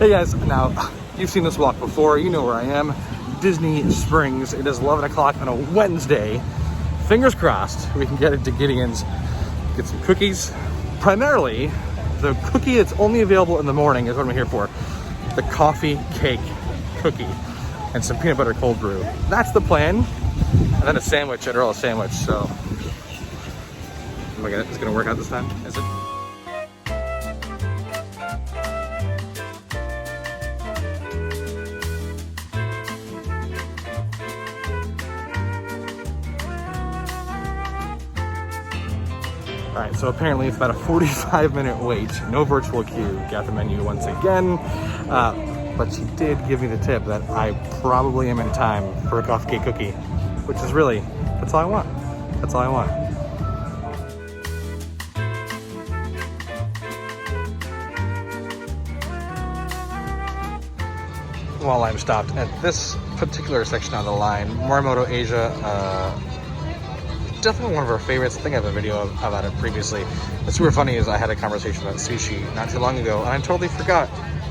Hey guys, now you've seen this walk before, you know where I am. Disney Springs. It is 11 o'clock on a Wednesday. Fingers crossed we can get into Gideon's, get some cookies. Primarily, the cookie that's only available in the morning is what I'm here for. The coffee cake cookie and some peanut butter cold brew. That's the plan. And then a sandwich at Earl of Sandwich, so. Oh my god, it's gonna work out this time, is it? All right, so apparently it's about a 45-minute wait. No virtual queue. Got the menu once again. But she did give me the tip that I probably am in time for a coffee cake cookie, which is really, that's all I want. That's all I want. While I'm stopped at this particular section on the line, Morimoto Asia, definitely one of our favorites. I think I have a video about it previously. What's super funny is I had a conversation about sushi not too long ago, and I totally forgot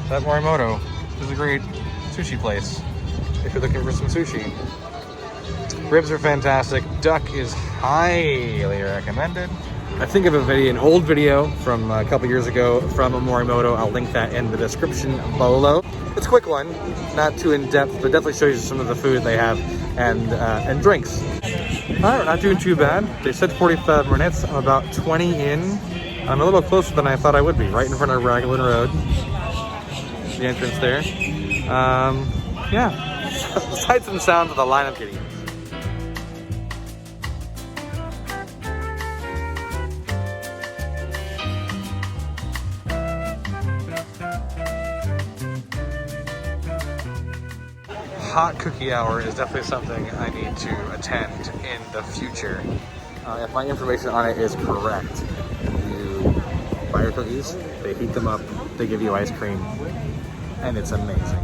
that Morimoto is a great sushi place if you're looking for some sushi. Ribs are fantastic. Duck is highly recommended. I think of a video, an old video from a couple years ago from a Morimoto. I'll link that in the description below. It's a quick one, not too in-depth, but definitely shows you some of the food they have and drinks. All right, we're not doing too bad. They said 45 minutes. I'm about 20 in. I'm a little closer than I thought I would be, right in front of Raglan Road. The entrance there. Yeah, sights and sounds of the line of Gideon. Hot cookie hour is definitely something I need to attend in the future. If my information on it is correct, you buy your cookies, they heat them up, they give you ice cream, and it's amazing.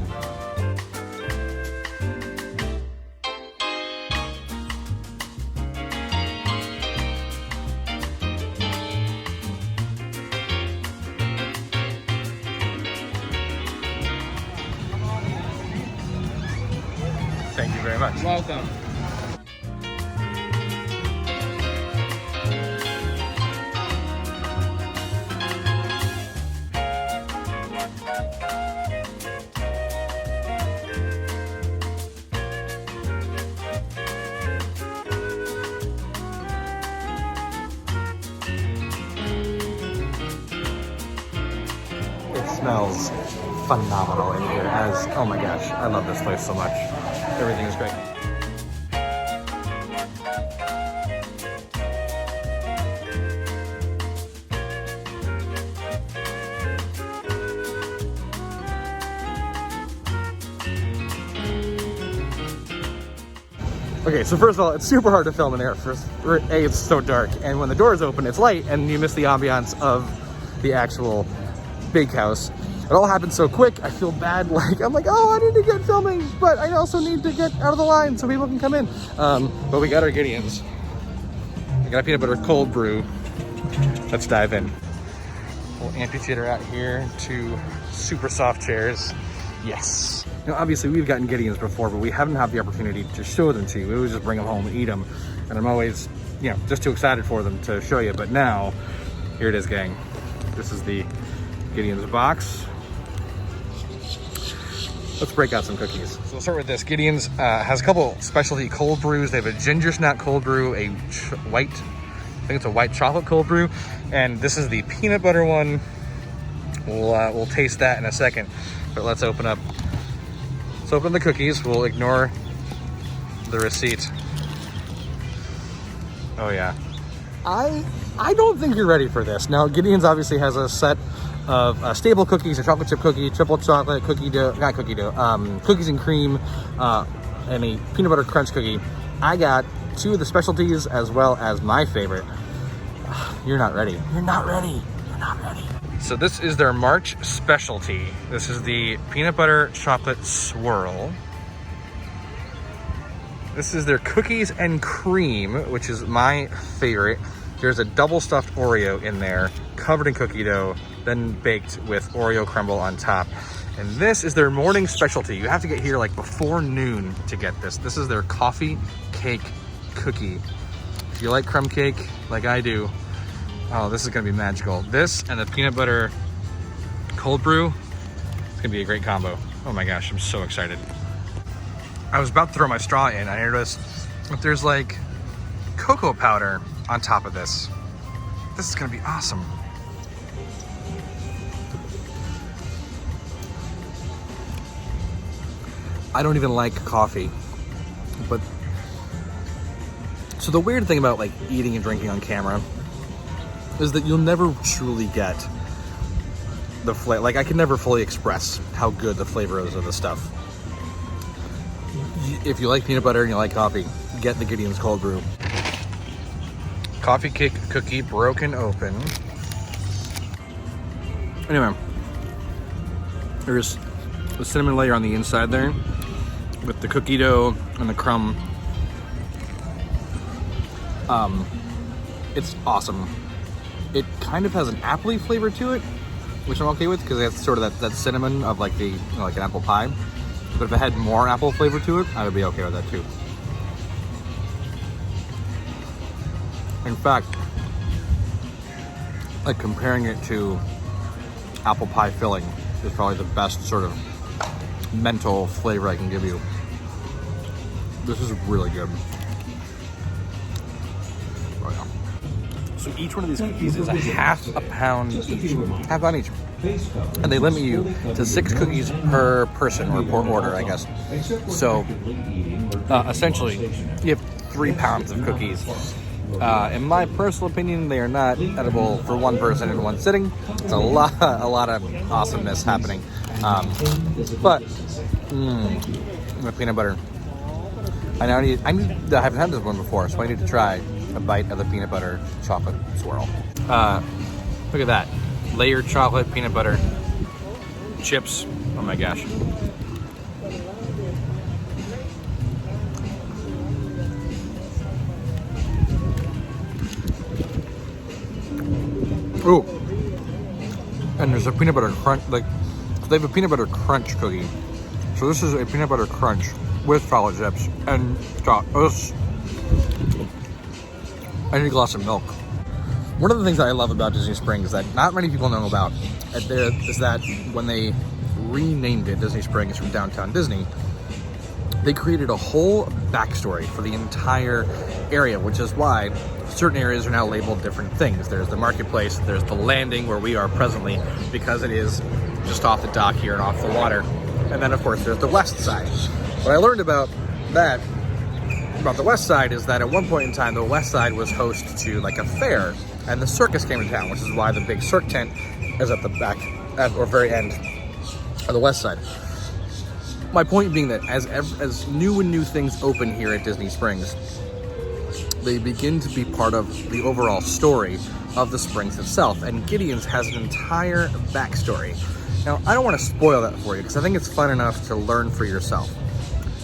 Thank you very much. Welcome. It smells phenomenal in here. Oh my gosh, I love this place so much. Everything is great. Okay, so first of all, it's super hard to film in there. It's so dark, and when the doors open, it's light, and you miss the ambiance of the actual Bakehouse. It all happened so quick, I feel bad, I'm like, oh, I need to get filming, but I also need to get out of the line so people can come in. But we got our Gideons. We got a peanut butter cold brew. Let's dive in. Little amphitheater out here, 2 super soft chairs. Yes. Now, obviously, we've gotten Gideons before, but we haven't had the opportunity to show them to you. We would just bring them home and eat them. And I'm always, just too excited for them to show you. But now, here it is, gang. This is the Gideon's box. Let's break out some cookies. So we'll start with this. Gideon's has a couple specialty cold brews. They have a ginger snap cold brew, I think it's a white chocolate cold brew, and this is the peanut butter one. We'll taste that in a second, but let's open the cookies. We'll ignore the receipt. Oh yeah. I don't think you're ready for this. Now, Gideon's obviously has a set of staple cookies, a chocolate chip cookie, triple chocolate cookie dough, cookies and cream, and a peanut butter crunch cookie. I got 2 of the specialties as well as my favorite. You're not ready. You're not ready. You're not ready. So this is their March specialty. This is the peanut butter chocolate swirl. This is their cookies and cream, which is my favorite. There's a double stuffed Oreo in there, covered in cookie dough, then baked with Oreo crumble on top. And this is their morning specialty. You have to get here like before noon to get this. This is their coffee cake cookie. If you like crumb cake like I do, oh, this is gonna be magical. This and the peanut butter cold brew, it's gonna be a great combo. Oh my gosh, I'm so excited. I was about to throw my straw in. I noticed that there's like cocoa powder on top of this. This is gonna be awesome. I don't even like coffee, but so the weird thing about like eating and drinking on camera is that you'll never truly get the flavor. Like I can never fully express how good the flavor is of the stuff. If you like peanut butter and you like coffee, get the Gideon's cold brew. Coffee cake cookie broken open. Anyway, there's the cinnamon layer on the inside there with the cookie dough and the crumb. It's awesome. It kind of has an appley flavor to it, which I'm okay with because it's sort of that cinnamon of like the, you know, like an apple pie. But if it had more apple flavor to it, I would be okay with that too. In fact, like comparing it to apple pie filling is probably the best sort of mental flavor I can give you. This is really good. Oh yeah. So each one of these cookies is a half a pound each. Half a pound each. And they limit you to 6 cookies per person or per order, I guess. So essentially, you have 3 pounds of cookies. In my personal opinion, they are not edible for one person in one sitting. It's a lot of awesomeness happening. But the peanut butter. I haven't had this one before, so I need to try a bite of the peanut butter chocolate swirl. Look at that. Layered chocolate, peanut butter, chips. Oh my gosh. Ooh. And there's a peanut butter crunch, like, so they have a peanut butter crunch cookie. So this is a peanut butter crunch with chocolate chips and chocolate. I need a glass of milk. One of the things that I love about Disney Springs that not many people know about is that when they renamed it Disney Springs from Downtown Disney, they created a whole backstory for the entire area, which is why certain areas are now labeled different things. There's the marketplace, there's the landing where we are presently because it is just off the dock here and off the water. And then of course there's the west side. What I learned about the west side is that at one point in time, the west side was host to like a fair and the circus came to town, which is why the big circ tent is at the back or very end of the west side. My point being that as new things open here at Disney Springs, they begin to be part of the overall story of the Springs itself. And Gideon's has an entire backstory. Now, I don't want to spoil that for you because I think it's fun enough to learn for yourself.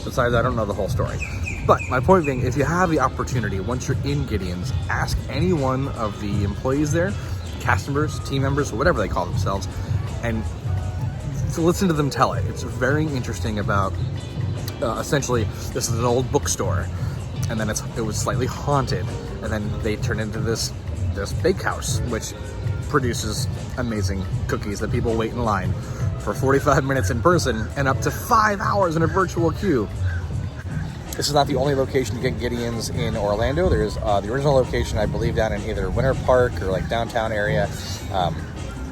Besides, I don't know the whole story. But my point being, if you have the opportunity, once you're in Gideon's, ask any one of the employees there, cast members, team members, or whatever they call themselves, and to listen to them tell it. It's very interesting about, essentially, this is an old bookstore, and then it was slightly haunted, and then they turned into this bakehouse, which produces amazing cookies that people wait in line for 45 minutes in person and up to 5 hours in a virtual queue. This is not the only location to get Gideon's in Orlando. There's the original location, I believe, down in either Winter Park or like downtown area,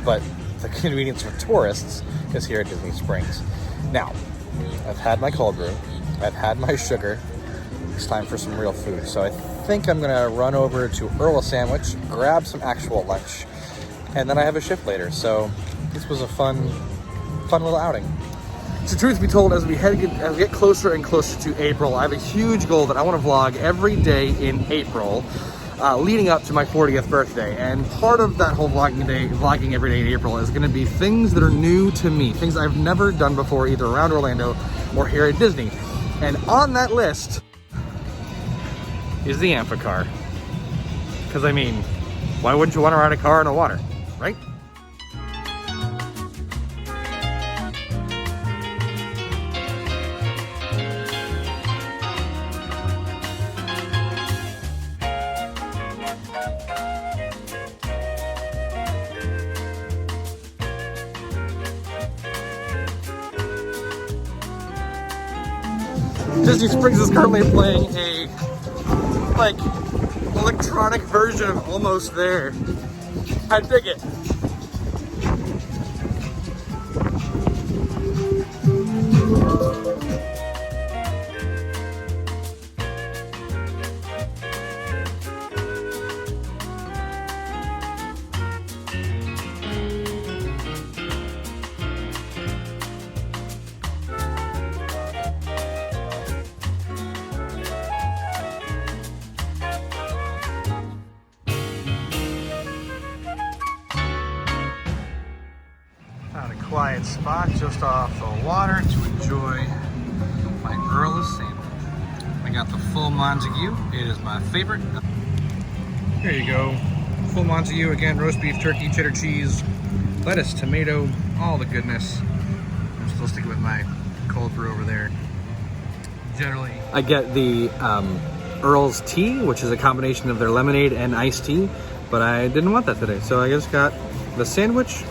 but the convenience for tourists is here at Disney Springs. Now, I've had my cold brew, I've had my sugar. It's time for some real food. So I think I'm gonna run over to Earl of Sandwich, grab some actual lunch, and then I have a shift later. So this was a fun little outing. So truth be told, as we get closer and closer to April, I have a huge goal that I want to vlog every day in April, leading up to my 40th birthday. And part of that whole vlogging every day in April is going to be things that are new to me, things I've never done before, either around Orlando or here at Disney. And on that list is the Amphicar. Because I mean, why wouldn't you want to ride a car in the water, right? Disney Springs is currently playing a, like, electronic version of Almost There. I dig it. Found a quiet spot just off the water to enjoy my Earl of Sandwich. I got the full Montague. It is my favorite. Here you go. Full Montague, again, roast beef, turkey, cheddar cheese, lettuce, tomato, all the goodness. I'm still sticking with my cold brew over there. Generally, I get the Earl's tea, which is a combination of their lemonade and iced tea, but I didn't want that today, so I just got the sandwich.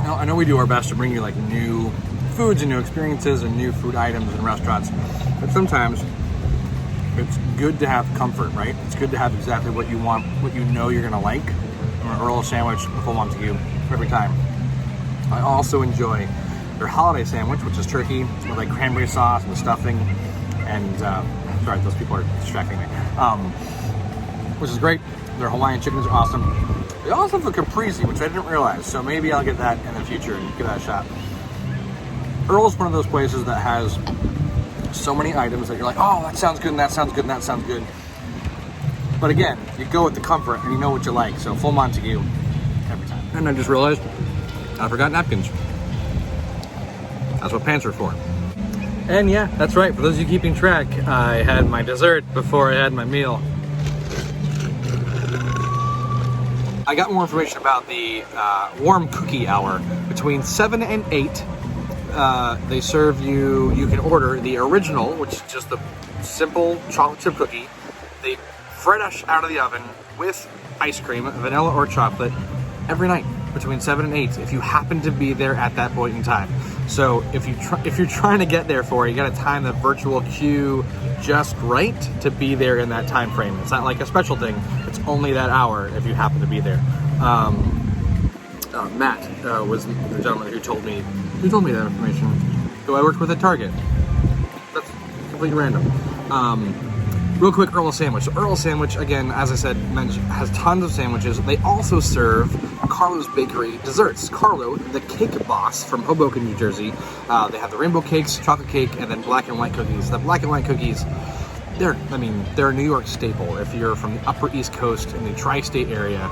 Now, I know we do our best to bring you like new foods and new experiences and new food items in restaurants, but sometimes it's good to have comfort, right? It's good to have exactly what you want, what you know you're gonna like. An Earl sandwich, a full Montague, every time. I also enjoy their holiday sandwich, which is turkey with like cranberry sauce and stuffing, and sorry, those people are distracting me. Which is great. Their Hawaiian chickens are awesome. They also have a caprese, which I didn't realize, so maybe I'll get that in the future and give that a shot. Earl's one of those places that has so many items that you're like, oh, that sounds good, and that sounds good, and that sounds good. But again, you go with the comfort, and you know what you like, so full Montague every time. And I just realized I forgot napkins. That's what pants are for. And yeah, that's right, for those of you keeping track, I had my dessert before I had my meal. I got more information about the warm cookie hour. Between 7 and 8, they serve you, you can order the original, which is just the simple chocolate chip cookie. They fresh out of the oven with ice cream, vanilla or chocolate, every night between 7 and 8, if you happen to be there at that point in time. So if you're trying to get there for it, you gotta time the virtual queue just right to be there in that time frame. It's not like a special thing. It's only that hour if you happen to be there. Matt was the gentleman who told me that information, who I worked with at Target. That's completely random. Real quick, Earl of Sandwich. So Earl of Sandwich, again, as I said, has tons of sandwiches. They also serve Carlo's Bakery desserts. Carlo, the cake boss from Hoboken, New Jersey. They have the rainbow cakes, chocolate cake, and then black and white cookies. The black and white cookies, they're a New York staple. If you're from the Upper East Coast in the tri-state area,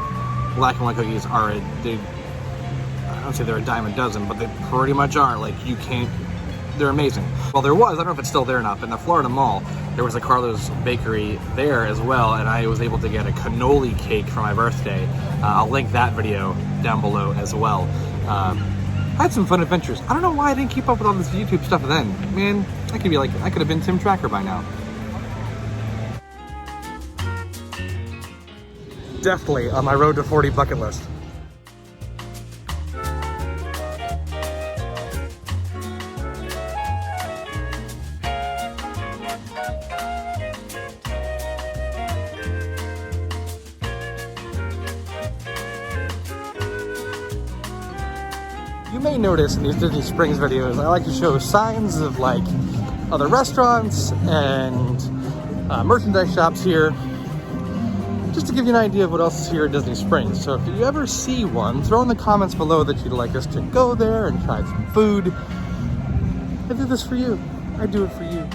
black and white cookies are I don't say they're a dime a dozen, but they pretty much are. Like, you can't, they're amazing. Well, there was, I don't know if it's still there or not, but in the Florida Mall, there was a Carlo's Bakery there as well, and I was able to get a cannoli cake for my birthday. I'll link that video down below as well. I had some fun adventures. I don't know why I didn't keep up with all this YouTube stuff then. Man, I could have been Tim Tracker by now. Definitely on my road to 40 bucket list. You may notice in these Disney Springs videos, I like to show signs of like other restaurants and merchandise shops here, just to give you an idea of what else is here at Disney Springs. So if you ever see one, throw in the comments below that you'd like us to go there and try some food. I do this for you. I do it for you.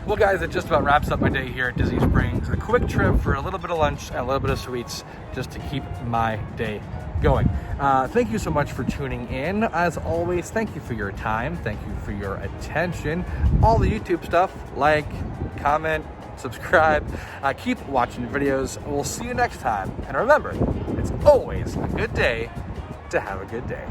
Well guys, it just about wraps up my day here at Disney Springs. A quick trip for a little bit of lunch and a little bit of sweets just to keep my day going. Thank you so much for tuning in. As always, thank you for your time. Thank you for your attention. All the YouTube stuff, like, comment, subscribe, keep watching videos. We'll see you next time. And remember, it's always a good day to have a good day.